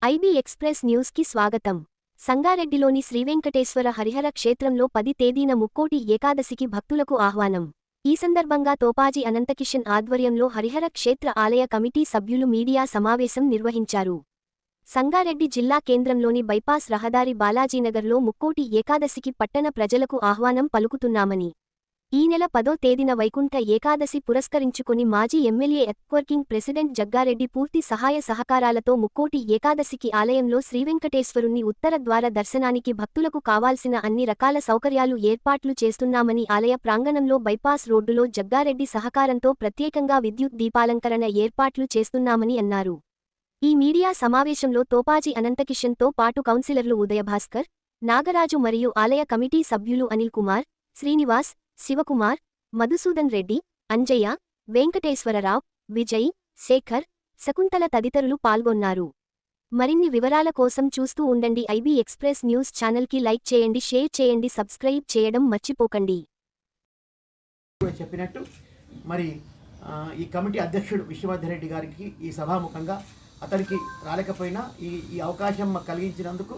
IB express న్యూస్కి స్వాగతం. సంగారెడ్డిలోని శ్రీవెంకటేశ్వర హరిహర క్షేత్రంలో 10 తేదీన ముక్కోటి ఏకాదశికి భక్తులకు ఆహ్వానం. ఈ సందర్భంగా తోపాజీ అనంతకిషన్ ఆధ్వర్యంలో హరిహర క్షేత్ర ఆలయ కమిటీ సభ్యులు మీడియా సమావేశం నిర్వహించారు. సంగారెడ్డి జిల్లా కేంద్రంలోని బైపాస్ రహదారి బాలాజీనగర్లో ముక్కోటి ఏకాదశికి పట్టణ ప్రజలకు ఆహ్వానం పలుకుతున్నామని, ఈ నెల 10వ తేదీన వైకుంఠ ఏకాదశి పురస్కరించుకుని మాజీ ఎమ్మెల్యే వర్కింగ్ ప్రెసిడెంట్ జగ్గారెడ్డి పూర్తి సహాయ సహకారాలతో ముక్కోటి ఏకాదశికి ఆలయంలో శ్రీవెంకటేశ్వరుని ఉత్తర ద్వార దర్శనానికి భక్తులకు కావాల్సిన అన్ని రకాల సౌకర్యాలు ఏర్పాట్లు చేస్తున్నామని, ఆలయ ప్రాంగణంలో బైపాస్ రోడ్డులో జగ్గారెడ్డి సహకారంతో ప్రత్యేకంగా విద్యుత్ దీపాలంకరణ ఏర్పాట్లు చేస్తున్నామని అన్నారు. ఈ మీడియా సమావేశంలో తోపాజీ అనంతకిషన్తో పాటు కౌన్సిలర్లు ఉదయభాస్కర్, నాగరాజు మరియు ఆలయ కమిటీ సభ్యులు అనిల్ కుమార్, శ్రీనివాస్, శివకుమార్, మధుసూదన్ రెడ్డి, అంజయ్య, వెంకటేశ్వరరావు, విజయ్, శేఖర్, శకుంతల తదితరులు పాల్గొన్నారు. మరిన్ని వివరాల కోసం చూస్తూ ఉండండి ఐబీ ఎక్స్ప్రెస్ న్యూస్ ఛానల్కి. లైక్ చేయండి, షేర్ చేయండి, సబ్స్క్రైబ్ చేయడం మర్చిపోకండి. చెప్పినట్టు మరి ఈ కమిటీ అధ్యక్షుడు విశ్వవర్ధన్ గారికి ఈ సభాముఖంగా అతనికి రాలేకపోయినా ఈ అవకాశం కలిగించినందుకు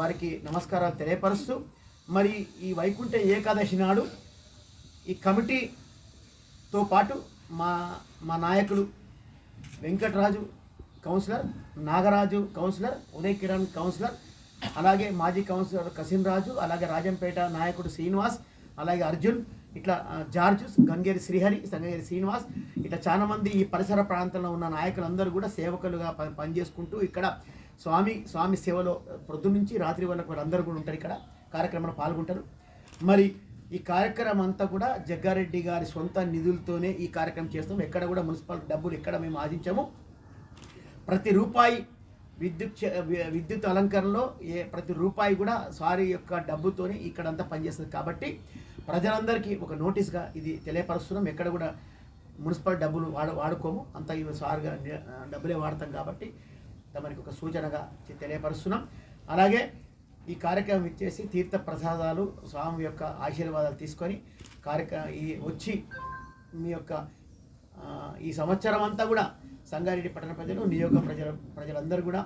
వారికి నమస్కారాలు తెలియపరుస్తూ, మరి ఈ వైకుంఠ ఏకాదశి నాడు ఈ కమిటీతో పాటు మా నాయకులు Venkataraju councillor, Nagaraju councillor, Uday Kiran councillor, అలాగే మాజీ కౌన్సిలర్ కసిన్ రాజు, అలాగే రాజంపేట నాయకుడు శ్రీనివాస్, అలాగే అర్జున్, ఇట్లా జార్జు, గంగేరి శ్రీహరి, సంగేరి శ్రీనివాస్, ఇట్లా చాలామంది ఈ పరిసర ప్రాంతంలో ఉన్న నాయకులందరూ కూడా సేవకులుగా పనిచేసుకుంటూ ఇక్కడ స్వామి సేవలో పొద్దు నుంచి రాత్రి వరకు వాళ్ళందరూ కూడా ఉంటారు, ఇక్కడ కార్యక్రమంలో పాల్గొంటారు. మరి ఈ కార్యక్రమం అంతా కూడా జగ్గారెడ్డి గారి సొంత నిధులతోనే ఈ కార్యక్రమం చేస్తాం. ఎక్కడ కూడా మున్సిపల్ డబ్బులు ఎక్కడ మేము ఆశించాము. ప్రతి రూపాయి విద్యుత్ అలంకరణలో ప్రతి రూపాయి కూడా సారీ యొక్క డబ్బుతోనే ఇక్కడంతా పనిచేస్తుంది. కాబట్టి ప్రజలందరికీ ఒక నోటీస్గా ఇది తెలియపరుస్తున్నాం. ఎక్కడ కూడా మున్సిపల్ డబ్బులు వాడుకోము, అంతా సార్గా డబ్బులే వాడతాం. కాబట్టి తమరికి ఒక సూచనగా తెలియపరుస్తున్నాం. అలాగే ఈ కార్యక్రమం ఇచ్చేసి తీర్థ ప్రసాదాలు, స్వామి యొక్క ఆశీర్వాదాలు తీసుకొని వచ్చి మీ యొక్క ఈ సంవత్సరం అంతా కూడా సంగారెడ్డి పట్టణ ప్రజలు, నియోజక ప్రజలందరూ కూడా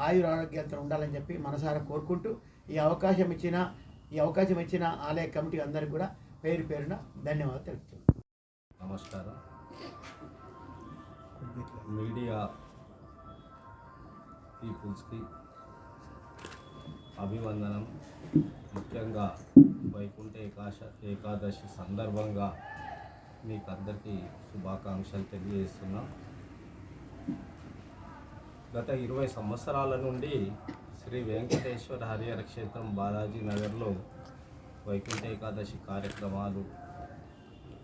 ఆయురారోగ్యాలతో ఉండాలని చెప్పి మనసారా కోరుకుంటూ ఈ అవకాశం ఇచ్చిన ఆలయ కమిటీ అందరికీ కూడా పేరు పేరున ధన్యవాదాలు తెలుపుతున్నాను. నమస్కారం. మీడియా పీపుల్స్కి అభివందనం. ముఖ్యంగా వైకుంఠ ఏకాదశి సందర్భంగా మీకు అందరికీ శుభాకాంక్షలు తెలియజేస్తున్నాం. గత 20 సంవత్సరాల నుండి శ్రీ వెంకటేశ్వర హరిహర క్షేత్రం బాలాజీ నగర్లో వైకుంఠ ఏకాదశి కార్యక్రమాలు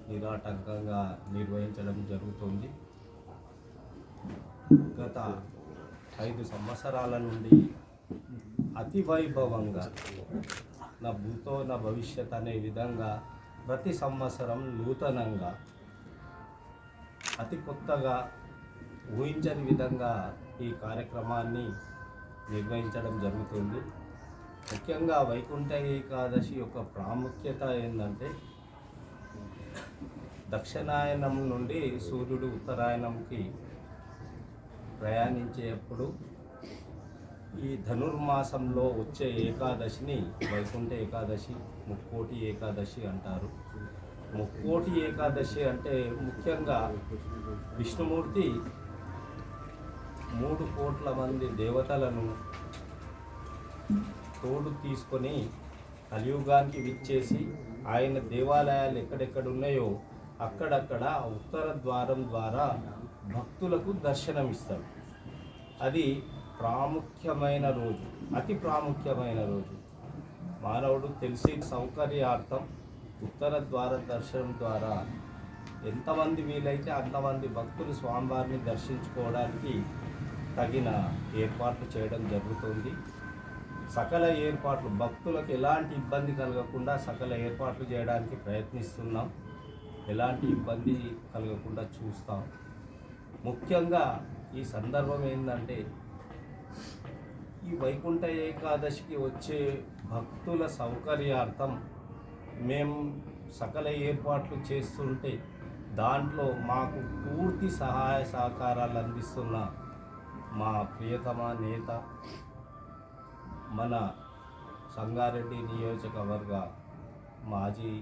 నిరాటంకంగా నిర్వహించడం జరుగుతుంది. గత 5 సంవత్సరాల నుండి అతి వైభవంగా నా భూతో నా భవిష్యత్ అనే విధంగా ప్రతి సంవత్సరం నూతనంగా అతి కొత్తగా ఊహించని విధంగా ఈ కార్యక్రమాన్ని నిర్వహించడం జరుగుతుంది. ముఖ్యంగా వైకుంఠ ఏకాదశి యొక్క ప్రాముఖ్యత ఏంటంటే, దక్షిణాయనం నుండి సూర్యుడు ఉత్తరాయణంకి ప్రయాణించేప్పుడు ఈ ధనుర్మాసంలో వచ్చే ఏకాదశిని వైకుంఠ ఏకాదశి, ముక్కోటి ఏకాదశి అంటారు. ముక్కోటి ఏకాదశి అంటే ముఖ్యంగా విష్ణుమూర్తి 3 కోట్ల మంది దేవతలను తోడు తీసుకొని కలియుగానికి విచ్చేసి ఆయన దేవాలయాలు ఎక్కడెక్కడ ఉన్నాయో అక్కడక్కడ ఉత్తర ద్వారం ద్వారా భక్తులకు దర్శనమిస్తాడు. అది ప్రాముఖ్యమైన రోజు, అతి ప్రాముఖ్యమైన రోజు. మానవుడు తెలిసి సౌకర్యార్థం ఉత్తర ద్వార దర్శనం ద్వారా ఎంతమంది వీలైతే అంతమంది భక్తులు స్వామివారిని దర్శించుకోవడానికి తగిన ఏర్పాట్లు చేయడం జరుగుతుంది. సకల ఏర్పాట్లు, భక్తులకు ఎలాంటి ఇబ్బంది కలగకుండా సకల ఏర్పాట్లు చేయడానికి ప్రయత్నిస్తున్నాం. ఎలాంటి ఇబ్బంది కలగకుండా చూస్తాం. ముఖ్యంగా ఈ సందర్భం ఏంటంటే, ఈ వైకుంఠ ఏకాదశికి వచ్చే భక్తుల సౌకర్యార్థం మేము సకల ఏర్పాట్లు చేస్తుంటే దాంట్లో మాకు పూర్తి సహాయ సహకారాలు అందిస్తున్న మా ప్రియతమ నేత మన సంగారెడ్డి నియోజకవర్గ మాజీ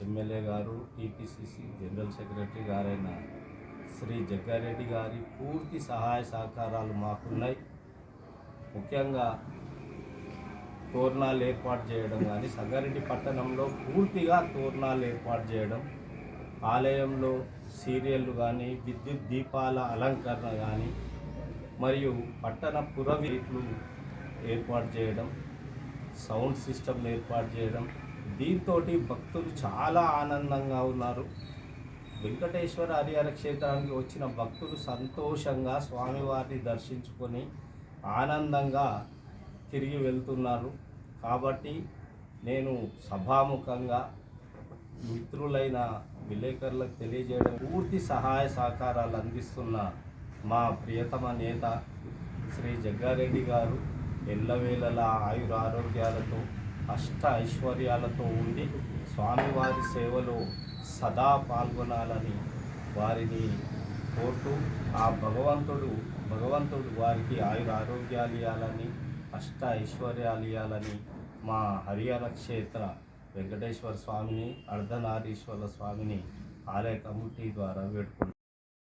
ఎమ్మెల్యే గారు టీపీసీసీ జనరల్ సెక్రటరీ గారైన శ్రీ జగ్గారెడ్డి గారి పూర్తి సహాయ సహకారాలు మాకున్నాయి. ముఖ్యంగా తోరణాలు ఏర్పాటు చేయడం కానీ, సంగారెడ్డి పట్టణంలో పూర్తిగా తోరణాలు ఏర్పాటు చేయడం, ఆలయంలో సీరియళ్ళు కానీ, విద్యుత్ దీపాల అలంకరణ కానీ, మరియు పట్టణ పురవీట్లు ఏర్పాటు చేయడం, సౌండ్ సిస్టమ్ ఏర్పాటు చేయడం, దీంతో భక్తులు చాలా ఆనందంగా ఉన్నారు. వెంకటేశ్వర హరిహర క్షేత్రానికి వచ్చిన భక్తులు సంతోషంగా స్వామివారిని దర్శించుకొని ఆనందంగా తిరిగి వెళ్తున్నారు. కాబట్టి నేను సభాముఖంగా మిత్రులైన విలేకరులకు తెలియజేయడం, పూర్తి సహాయ సహకారాలు అందిస్తున్న మా ప్రియతమ నేత శ్రీ జగ్గారెడ్డి గారు ఎల్లవేళలా ఆయురారోగ్యాలతో అష్ట ఐశ్వర్యాలతో ఉండి స్వామివారి సేవలో సదా పాల్గొనాలని వారిని కోరుతూ, ఆ భగవంతుడు వారికి ఆయురారోగ్యాలు ఇవ్వాలని, అష్ట ఐశ్వర్యాలు ఇవ్వాలని మా హరిహర క్షేత్ర వెంకటేశ్వర స్వామిని, అర్ధనారీశ్వర స్వామిని ఆలయ కమిటీ ద్వారా వేడుకుంటున్నాను.